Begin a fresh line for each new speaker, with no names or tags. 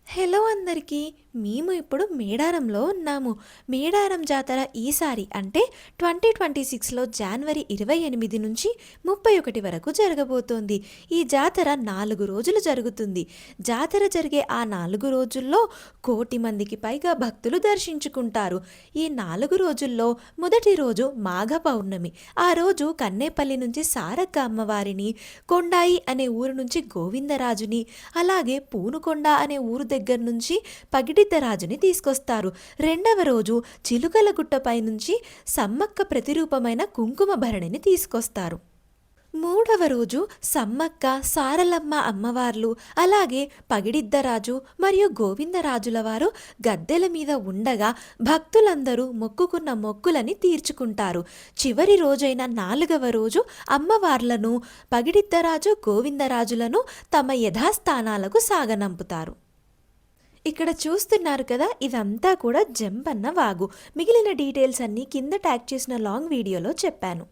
Hello అందరికీ! మేము ఇప్పుడు మేడారంలో ఉన్నాము. మేడారం జాతర ఈసారి అంటే 2026లో జనవరి 28 నుంచి 31 వరకు జరగబోతోంది. ఈ జాతర 4 రోజులు జరుగుతుంది. జాతర జరిగే ఆ 4 రోజుల్లో 1,00,00,000 మందికి పైగా భక్తులు దర్శించుకుంటారు. ఈ 4 రోజుల్లో మొదటి రోజు మాఘ పౌర్ణమి. ఆ రోజు కన్నేపల్లి నుంచి సారక్క అమ్మవారిని, కొండాయి అనే ఊరు నుంచి గోవిందరాజుని, అలాగే పూనుకొండ అనే ఊరు దగ్గర నుంచి పగిడిద్దరాజుని తీసుకొస్తారు. రెండవ రోజు చిలుకల గుట్టపై నుంచి సమ్మక్క ప్రతిరూపమైన కుంకుమ భరణిని తీసుకొస్తారు. మూడవ రోజు సమ్మక్క, సారలమ్మ అమ్మవార్లు, అలాగే పగిడిద్దరాజు మరియు గోవిందరాజుల వారు గద్దెల మీద ఉండగా భక్తులందరూ మొక్కుకున్న మొక్కులని తీర్చుకుంటారు. చివరి రోజైన 4వ రోజు అమ్మవార్లను, పగిడిద్దరాజు, గోవిందరాజులను తమ యథాస్థానాలకు సాగనంపుతారు. ఇక్కడ చూస్తున్నారు కదా, ఇదంతా కూడా జంపన్న వాగు. మిగిలిన డీటెయిల్స్ అన్నీ కింద ట్యాగ్ చేసిన లాంగ్ వీడియోలో చెప్పాను.